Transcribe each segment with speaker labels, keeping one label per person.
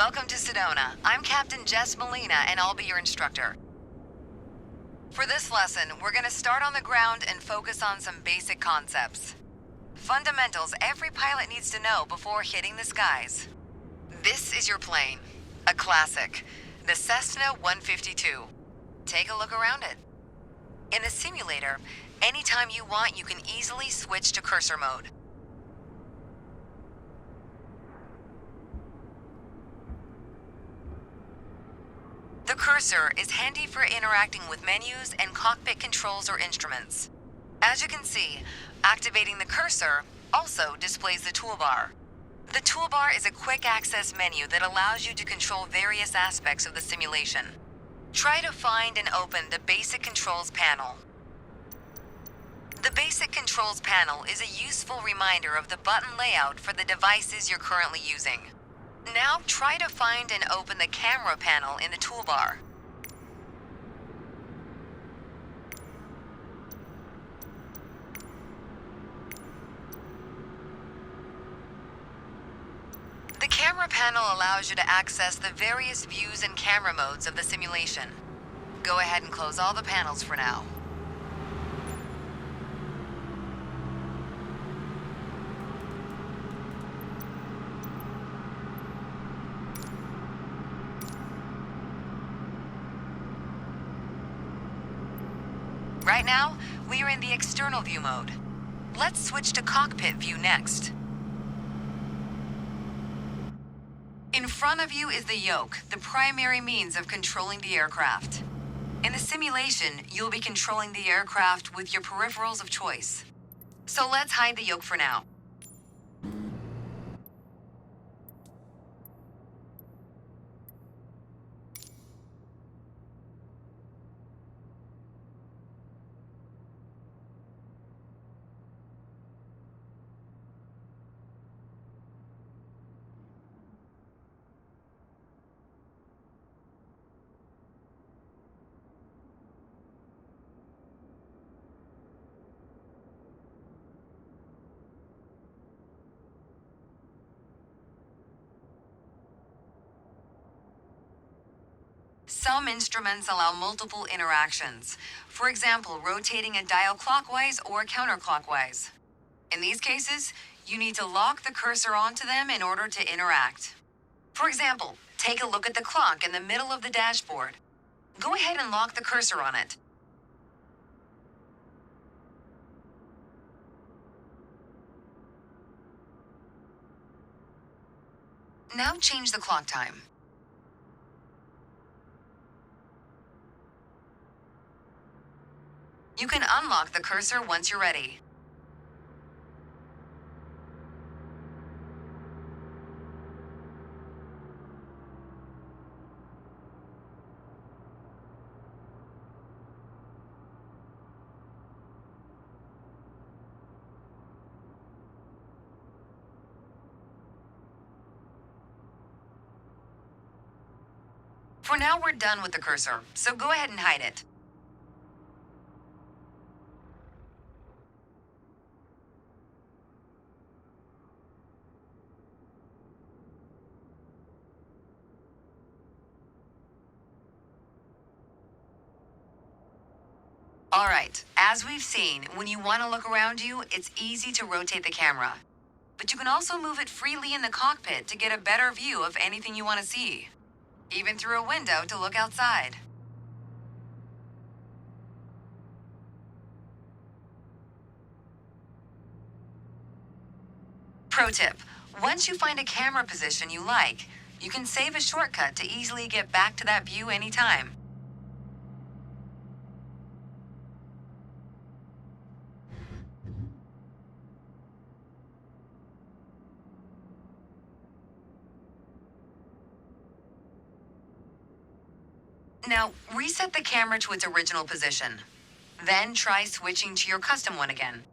Speaker 1: Welcome to Sedona. I'm Captain Jess Molina, and I'll be your instructor. For this lesson, we're going to start on the ground and focus on some basic concepts. Fundamentals every pilot needs to know before hitting the skies. This is your plane, a classic, the Cessna 152. Take a look around it. In the simulator, anytime you want, you can easily switch to cursor mode. The cursor is handy for interacting with menus and cockpit controls or instruments. As you can see, activating the cursor also displays the toolbar. The toolbar is a quick access menu that allows you to control various aspects of the simulation. Try to find and open the Basic Controls panel. The Basic Controls panel is a useful reminder of the button layout for the devices you're currently using. Now try to find and open the camera panel in the toolbar. The camera panel allows you to access the various views and camera modes of the simulation. Go ahead and close all the panels for now. Right now, we are in the external view mode. Let's switch to cockpit view next. In front of you is the yoke, the primary means of controlling the aircraft. In the simulation, you'll be controlling the aircraft with your peripherals of choice. So let's hide the yoke for now. Some instruments allow multiple interactions. For example, rotating a dial clockwise or counterclockwise. In these cases, you need to lock the cursor onto them in order to interact. For example, take a look at the clock in the middle of the dashboard. Go ahead and lock the cursor on it. Now change the clock time. You can unlock the cursor once you're ready. For now, we're done with the cursor, so go ahead and hide it. All right, as we've seen, when you want to look around you, it's easy to rotate the camera. But you can also move it freely in the cockpit to get a better view of anything you want to see, even through a window to look outside. Pro tip, once you find a camera position you like, you can save a shortcut to easily get back to that view anytime. Now, reset the camera to its original position. Then try switching to your custom one again.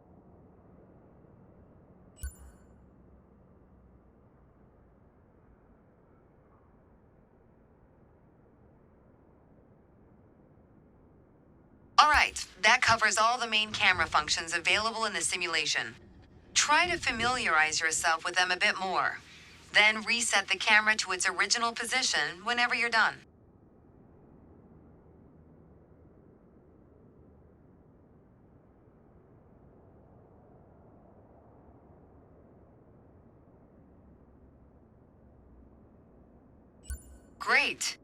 Speaker 1: All right, that covers all the main camera functions available in the simulation. Try to familiarize yourself with them a bit more. Then reset the camera to its original position whenever you're done. Great.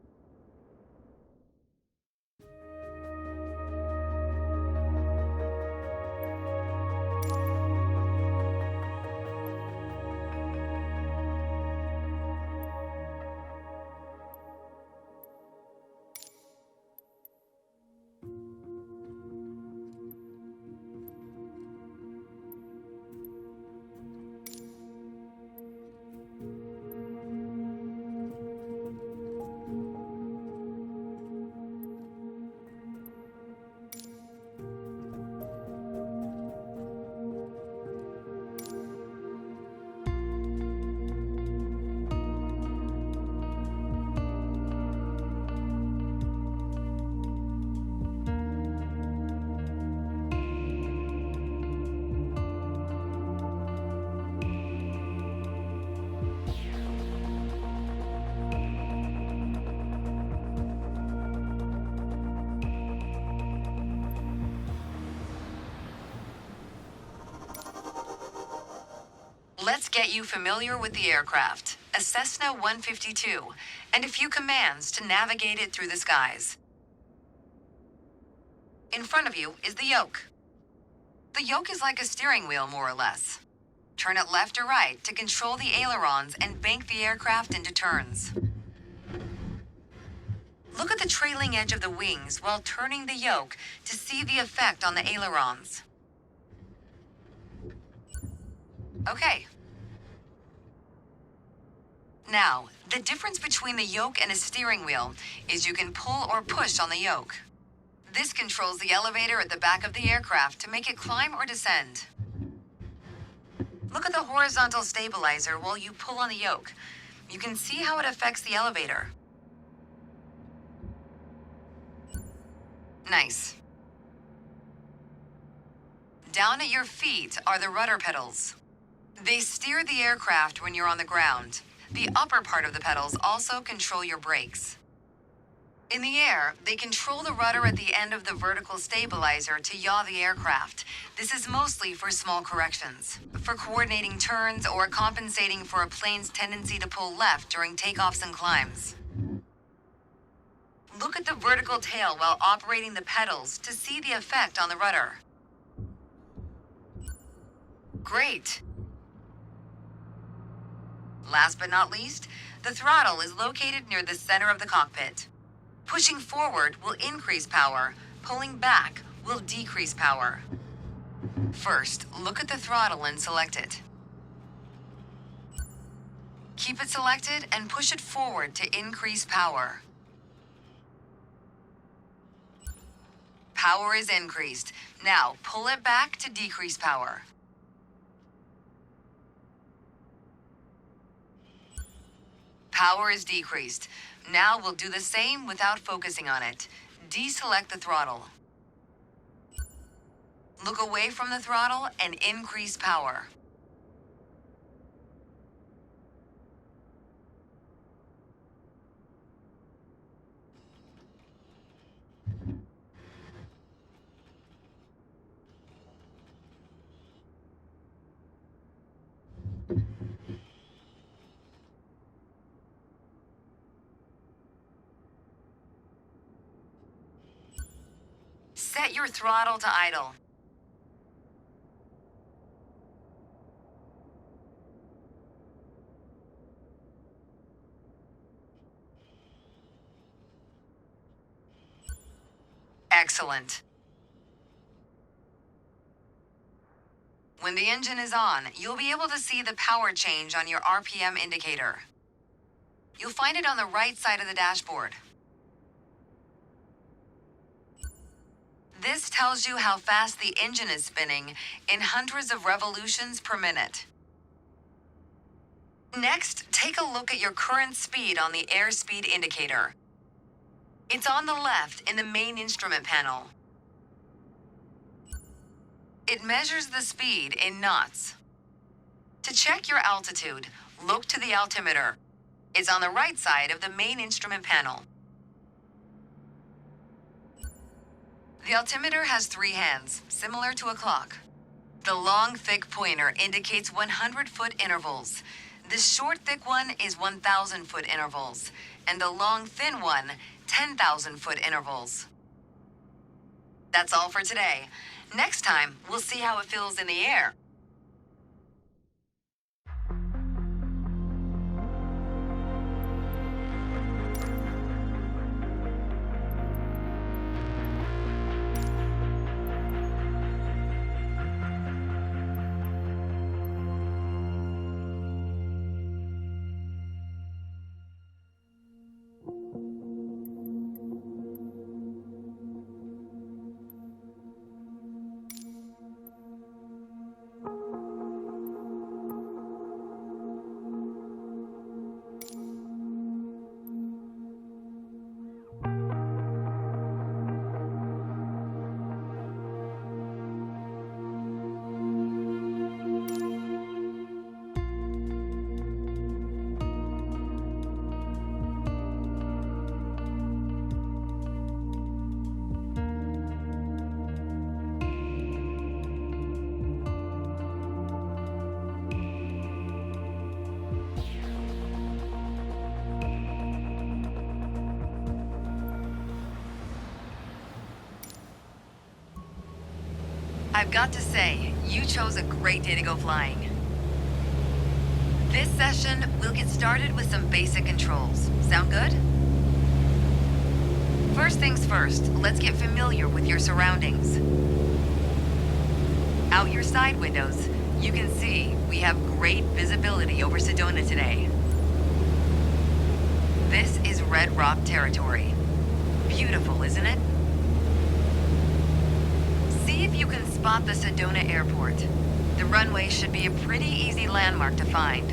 Speaker 1: Let's get you familiar with the aircraft, a Cessna 152, and a few commands to navigate it through the skies. In front of you is the yoke. The yoke is like a steering wheel, more or less. Turn it left or right to control the ailerons and bank the aircraft into turns. Look at the trailing edge of the wings while turning the yoke to see the effect on the ailerons. Okay. Now, the difference between the yoke and a steering wheel is you can pull or push on the yoke. This controls the elevator at the back of the aircraft to make it climb or descend. Look at the horizontal stabilizer while you pull on the yoke. You can see how it affects the elevator. Nice. Down at your feet are the rudder pedals. They steer the aircraft when you're on the ground. The upper part of the pedals also control your brakes. In the air, they control the rudder at the end of the vertical stabilizer to yaw the aircraft. This is mostly for small corrections, for coordinating turns or compensating for a plane's tendency to pull left during takeoffs and climbs. Look at the vertical tail while operating the pedals to see the effect on the rudder. Great. Last but not least, the throttle is located near the center of the cockpit. Pushing forward will increase power. Pulling back will decrease power. First, look at the throttle and select it. Keep it selected and push it forward to increase power. Power is increased. Now, pull it back to decrease power. Power is decreased. Now we'll do the same without focusing on it. Deselect the throttle. Look away from the throttle and increase power. Set your throttle to idle. Excellent. When the engine is on, you'll be able to see the power change on your RPM indicator. You'll find it on the right side of the dashboard. This tells you how fast the engine is spinning in hundreds of revolutions per minute. Next, take a look at your current speed on the airspeed indicator. It's on the left in the main instrument panel. It measures the speed in knots. To check your altitude, look to the altimeter. It's on the right side of the main instrument panel. The altimeter has 3 hands, similar to a clock. The long, thick pointer indicates 100-foot intervals. The short, thick one is 1,000-foot intervals, and the long, thin one, 10,000-foot intervals. That's all for today. Next time, we'll see how it feels in the air. I've got to say, you chose a great day to go flying. This session, we'll get started with some basic controls. Sound good? First things first, let's get familiar with your surroundings. Out your side windows, you can see we have great visibility over Sedona today. This is Red Rock territory. Beautiful, isn't it? See if you can spot the Sedona airport. The runway should be a pretty easy landmark to find.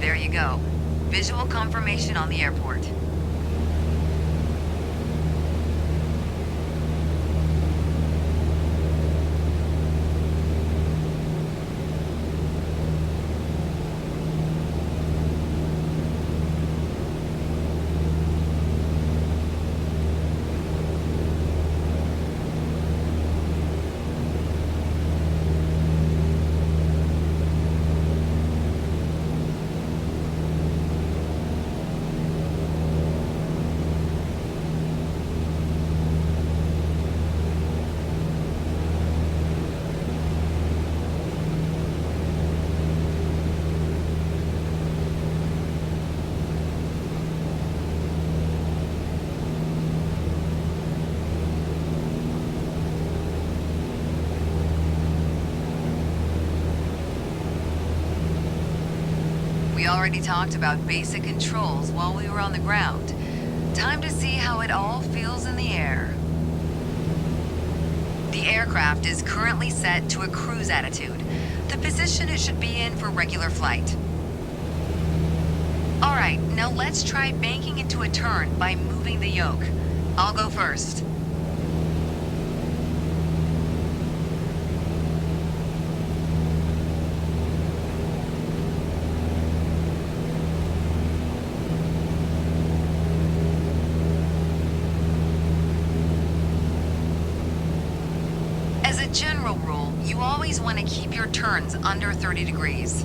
Speaker 1: There you go. Visual confirmation on the airport. We already talked about basic controls while we were on the ground. Time to see how it all feels in the air. The aircraft is currently set to a cruise attitude, the position it should be in for regular flight. All right, now let's try banking into a turn by moving the yoke. I'll go first. As a general rule, you always want to keep your turns under 30 degrees.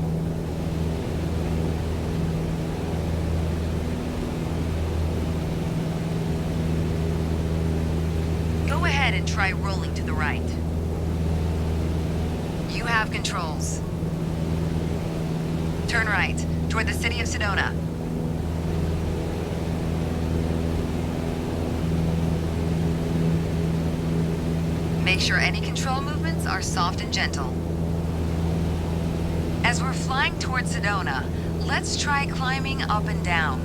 Speaker 1: Go ahead and try rolling to the right. You have controls. Turn right, toward the city of Sedona. Make sure any control movements are soft and gentle. As we're flying towards Sedona, let's try climbing up and down.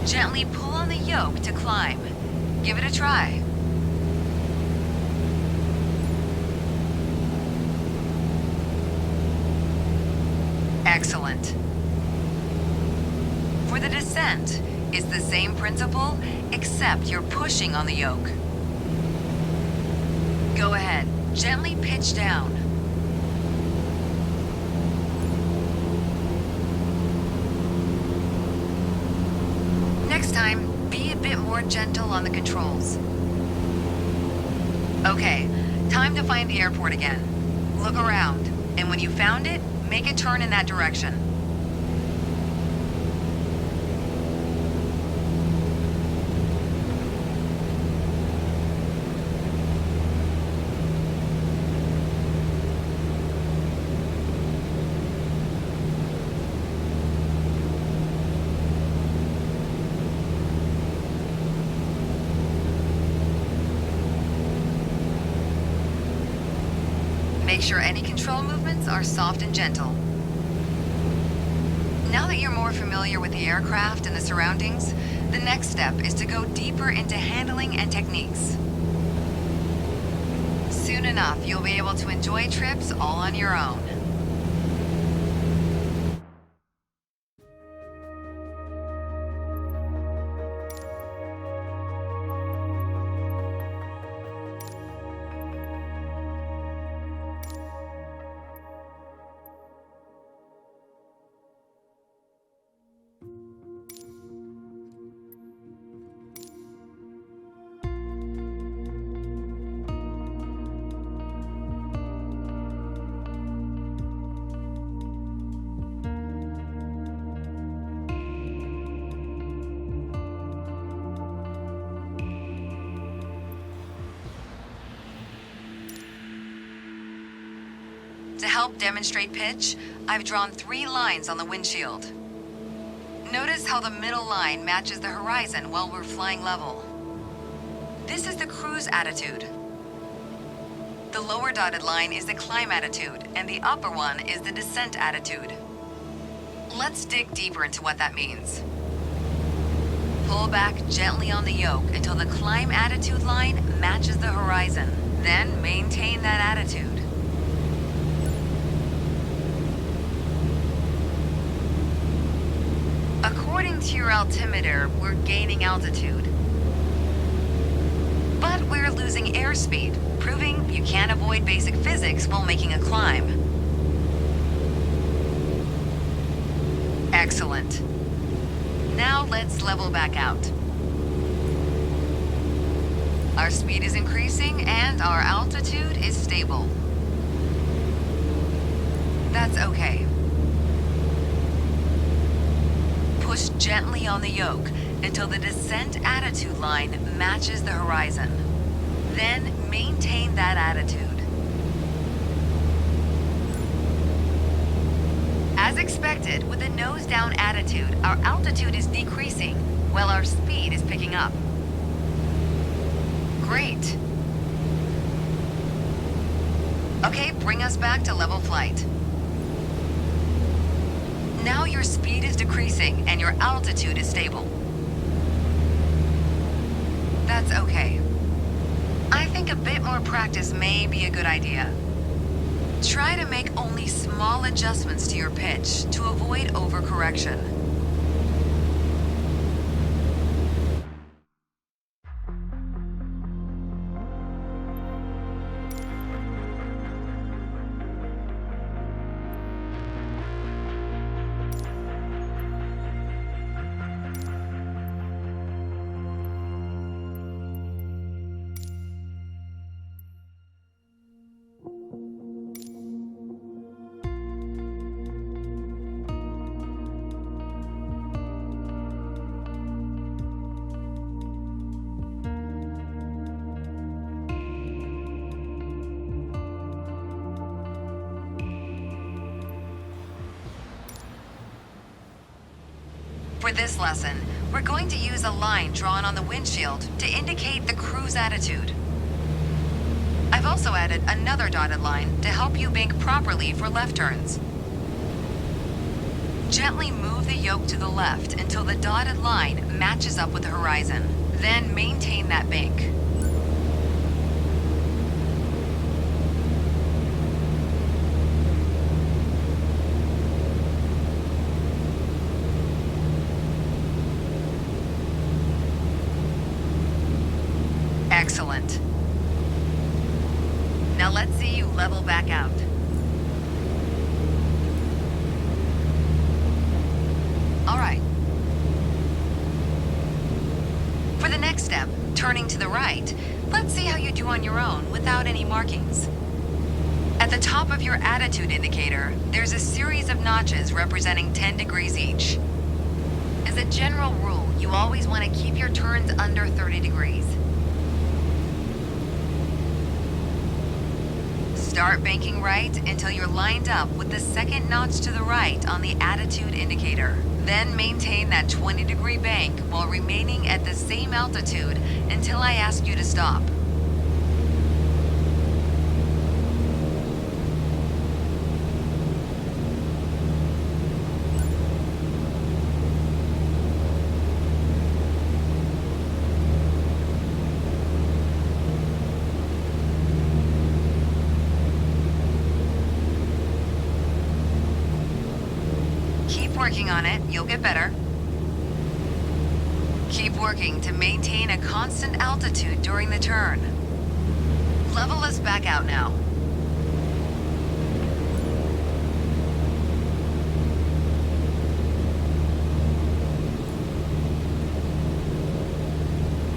Speaker 1: Gently pull on the yoke to climb. Give it a try. Excellent. For the descent, it's the same principle, except you're pushing on the yoke. Go ahead, gently pitch down. time, be a bit more gentle on the controls. Okay, time to find the airport again. Look around, and when you found it, make a turn in that direction. Make sure any control movements are soft and gentle. Now that you're more familiar with the aircraft and the surroundings, the next step is to go deeper into handling and techniques. Soon enough, you'll be able to enjoy trips all on your own. To help demonstrate pitch, I've drawn 3 lines on the windshield. Notice how the middle line matches the horizon while we're flying level. This is the cruise attitude. The lower dotted line is the climb attitude, and the upper one is the descent attitude. Let's dig deeper into what that means. Pull back gently on the yoke until the climb attitude line matches the horizon. Then maintain that attitude. According to your altimeter, we're gaining altitude. But we're losing airspeed, proving you can't avoid basic physics while making a climb. Excellent. Now let's level back out. Our speed is increasing and our altitude is stable. That's okay. Push gently on the yoke until the descent attitude line matches the horizon. Then maintain that attitude. As expected, with a nose-down attitude, our altitude is decreasing while our speed is picking up. Great. Okay, bring us back to level flight. Now your speed is decreasing and your altitude is stable. That's okay. I think a bit more practice may be a good idea. Try to make only small adjustments to your pitch to avoid overcorrection. For this lesson, we're going to use a line drawn on the windshield to indicate the cruise attitude. I've also added another dotted line to help you bank properly for left turns. Gently move the yoke to the left until the dotted line matches up with the horizon. Then maintain that bank. Excellent. Now let's see you level back out. All right. turning to the right, let's see how you do on your own without any markings. At the top of your attitude indicator, there's a series of notches representing 10 degrees each. As a general rule, you always want to keep your turns under 30 degrees. Start banking right until you're lined up with the second notch to the right on the attitude indicator. Then maintain that 20-degree bank while remaining at the same altitude until I ask you to stop. Working on it, you'll get better. Keep working to maintain a constant altitude during the turn. Level us back out now.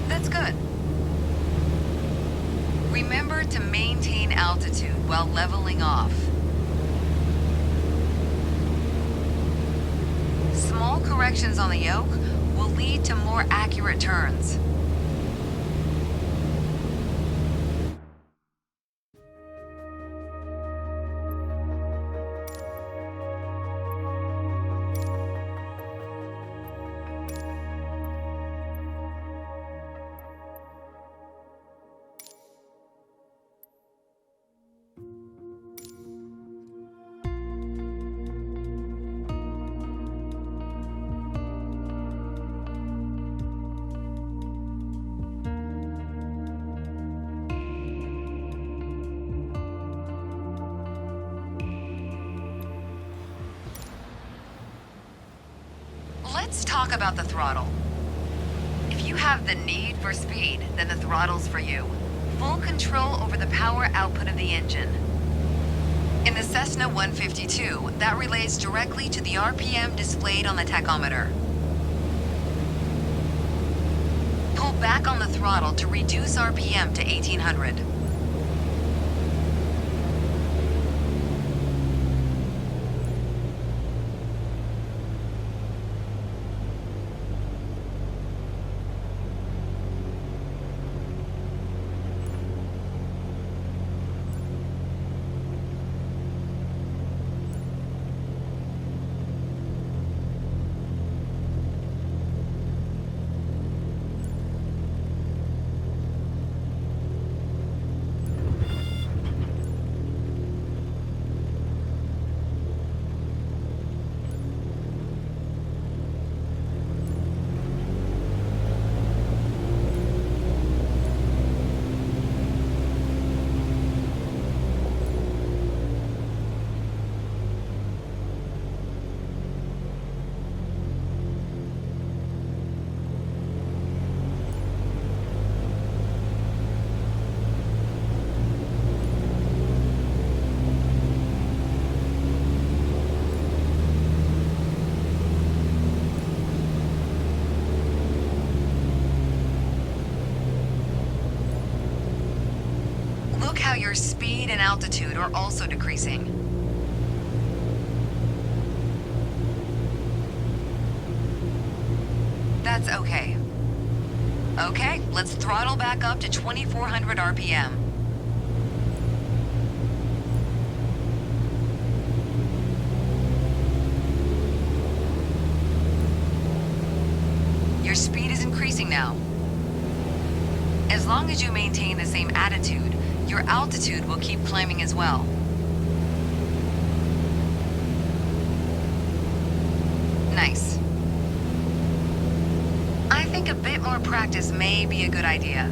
Speaker 1: That's good. Remember to maintain altitude while leveling off. Small corrections on the yoke will lead to more accurate turns. Let's talk about the throttle. If you have the need for speed, then the throttle's for you. Full control over the power output of the engine. In the Cessna 152, that relates directly to the RPM displayed on the tachometer. Pull back on the throttle to reduce RPM to 1800. Look how your speed and altitude are also decreasing. That's okay. Okay, let's throttle back up to 2400 RPM. Your speed is increasing now. As long as you maintain the same attitude, your altitude will keep climbing as well. Nice. I think a bit more practice may be a good idea.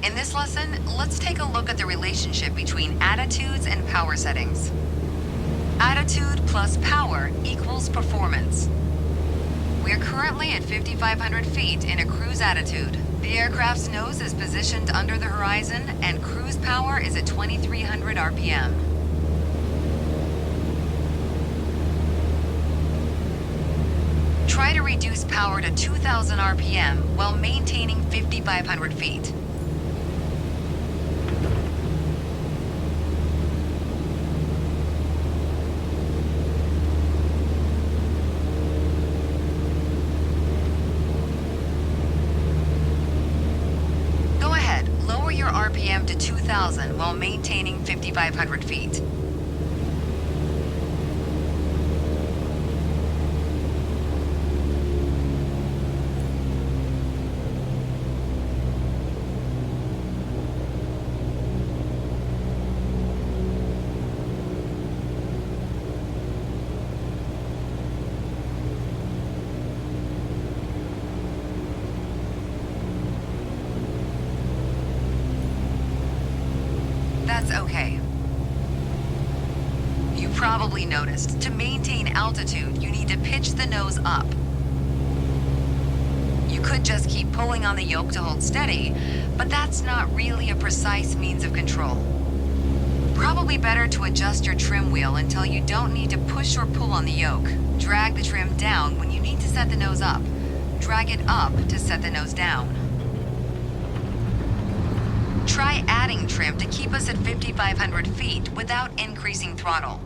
Speaker 1: In this lesson, let's take a look at the relationship between attitudes and power settings. Attitude plus power equals performance. We're currently at 5,500 feet in a cruise attitude. The aircraft's nose is positioned under the horizon and cruise power is at 2,300 RPM. Try to reduce power to 2,000 RPM while maintaining 5,500 feet. Go ahead, lower your RPM to 2,000 while maintaining 5,500 feet. That's okay. You probably noticed, to maintain altitude, you need to pitch the nose up. You could just keep pulling on the yoke to hold steady, but that's not really a precise means of control. Probably better to adjust your trim wheel until you don't need to push or pull on the yoke. Drag the trim down when you need to set the nose up. Drag it up to set the nose down. Try adding trim to keep us at 5,500 feet without increasing throttle.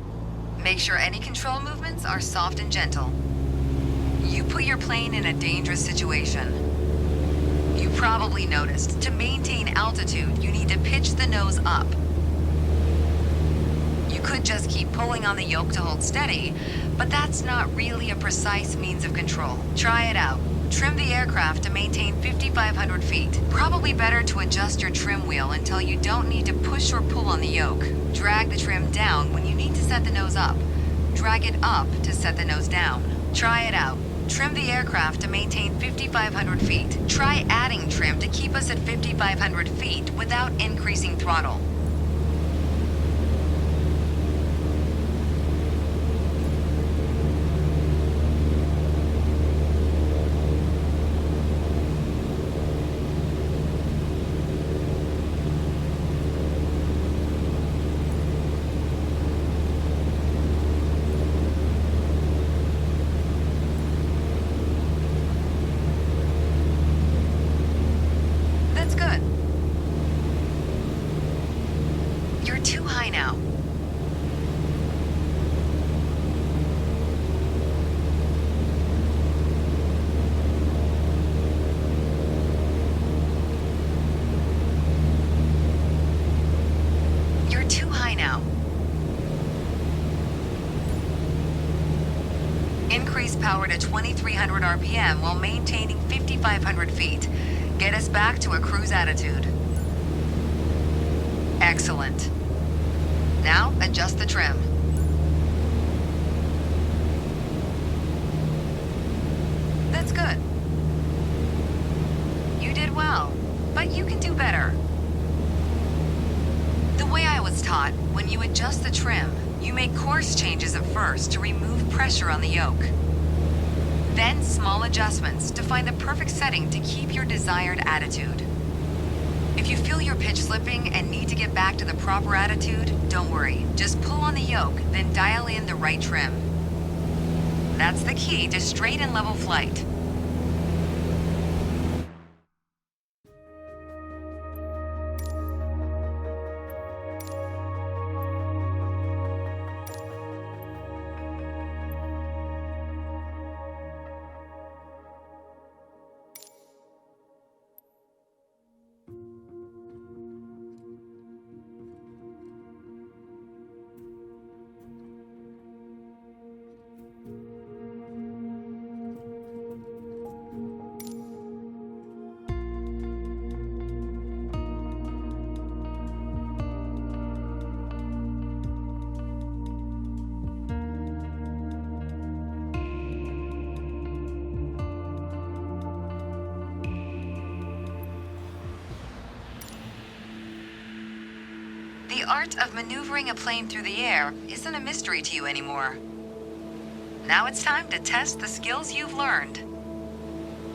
Speaker 1: Make sure any control movements are soft and gentle. You put your plane in a dangerous situation. You probably noticed, to maintain altitude, you need to pitch the nose up. You could just keep pulling on the yoke to hold steady, but that's not really a precise means of control. Try it out. Trim the aircraft to maintain 5,500 feet. Probably better to adjust your trim wheel until you don't need to push or pull on the yoke. Drag the trim down when you need to set the nose up. Drag it up to set the nose down. Try it out. Trim the aircraft to maintain 5,500 feet. Try adding trim to keep us at 5,500 feet without increasing throttle. Too high now. You're too high now. Increase power to 2,300 RPM while maintaining 5,500 feet. Get us back to a cruise attitude. Excellent. Now, adjust the trim. That's good. You did well, but you can do better. The way I was taught, when you adjust the trim, you make course changes at first to remove pressure on the yoke. Then small adjustments to find the perfect setting to keep your desired attitude. If you feel your pitch slipping and need to get back to the proper attitude, don't worry. Just pull on the yoke, then dial in the right trim. That's the key to straight and level flight. art of maneuvering a plane through the air isn't a mystery to you anymore. Now it's time to test the skills you've learned.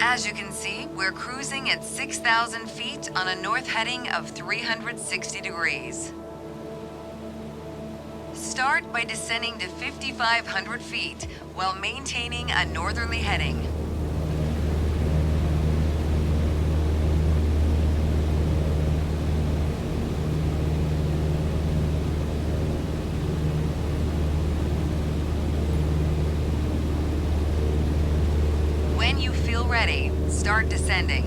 Speaker 1: As you can see, we're cruising at 6,000 feet on a north heading of 360 degrees. Start by descending to 5,500 feet while maintaining a northerly heading. When you feel ready, start descending.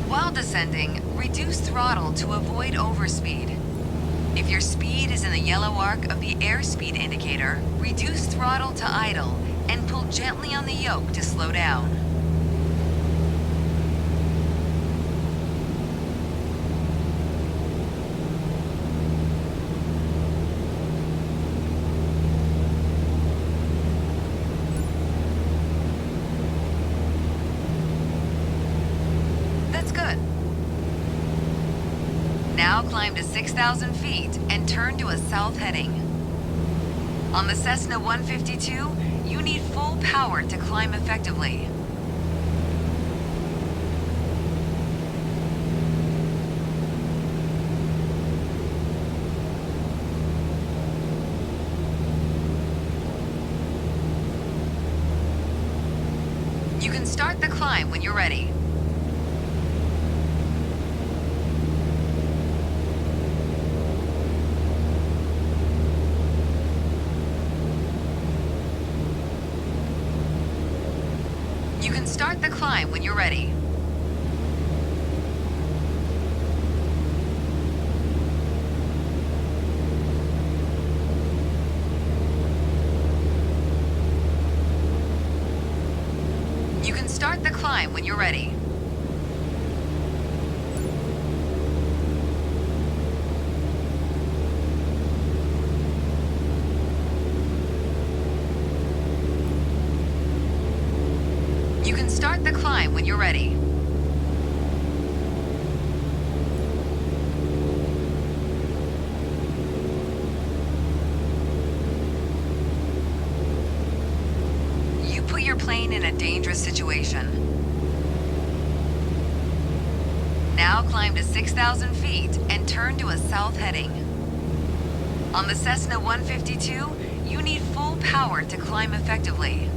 Speaker 1: While descending, reduce throttle to avoid overspeed. If your speed is in the yellow arc of the airspeed indicator, reduce throttle to idle and pull gently on the yoke to slow down. Now climb to 6,000 feet and turn to a south heading. On the Cessna 152, you need full power to climb effectively. You can start the climb when you're ready. You can start the climb when you're ready. You can start the climb when you're ready. You can start the climb when you're ready. You put your plane in a dangerous situation. Now climb to 6,000 feet and turn to a south heading. On the Cessna 152, you need full power to climb effectively.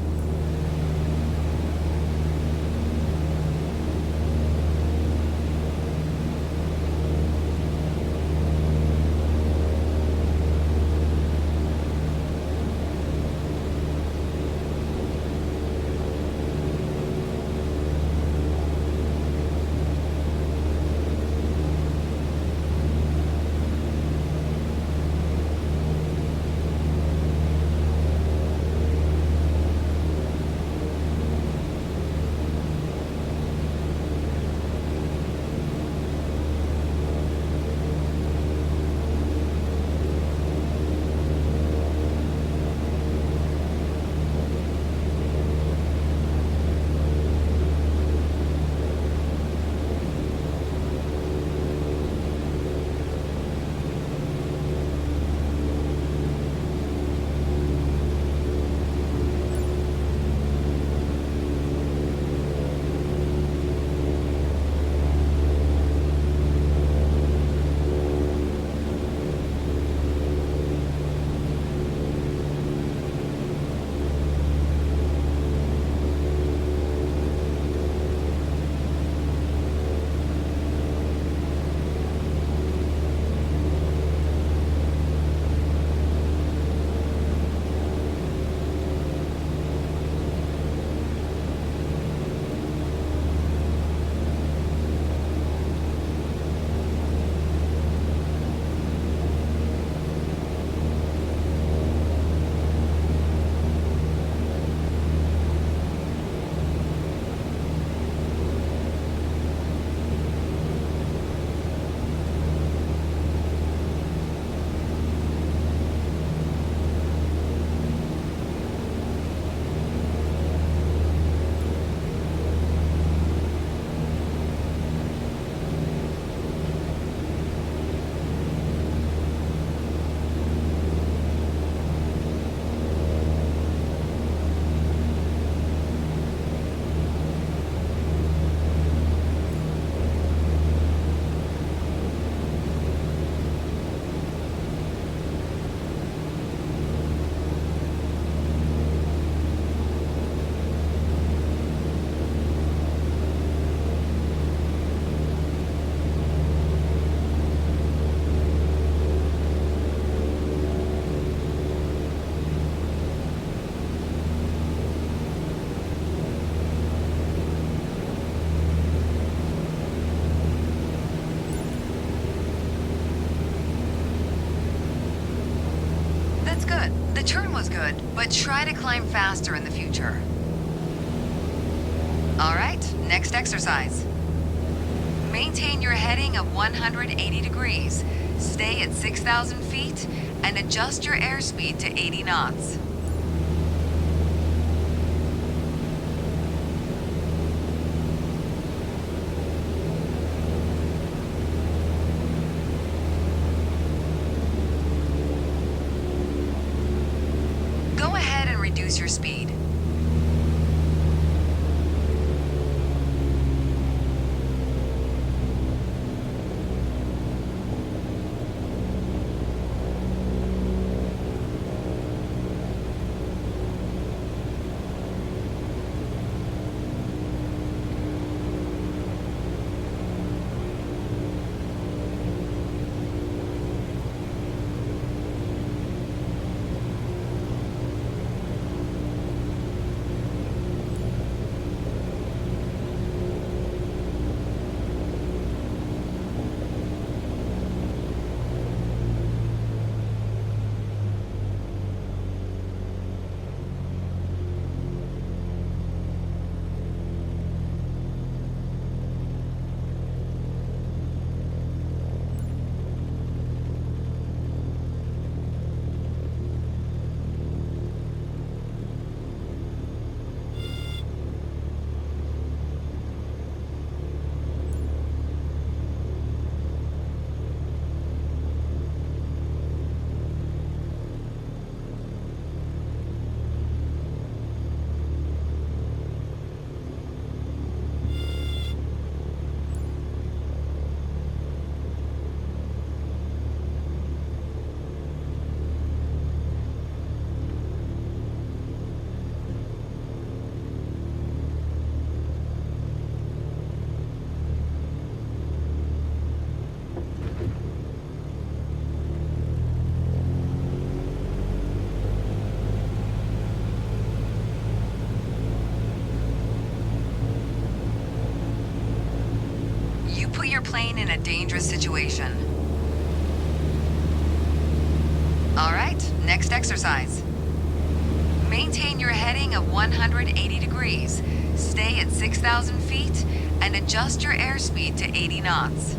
Speaker 1: The turn was good, but try to climb faster in the future. All right, next exercise. Maintain your heading of 180 degrees. Stay at 6,000 feet and adjust your airspeed to 80 knots. Go ahead and reduce your speed. Put your plane in a dangerous situation. All right, next exercise. Maintain your heading of 180 degrees. Stay at 6,000 feet and adjust your airspeed to 80 knots.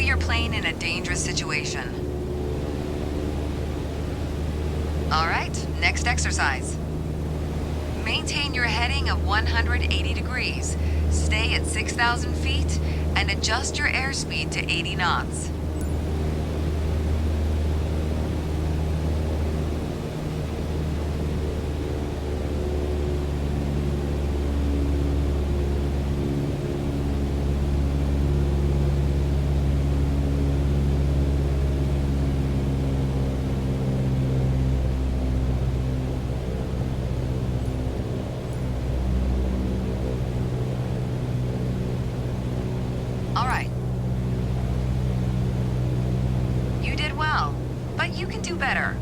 Speaker 1: Your plane in a dangerous situation. All right, next exercise. Maintain your heading of 180 degrees. Stay at 6,000 feet and adjust your airspeed to 80 knots. All right. You did well, but you can do better.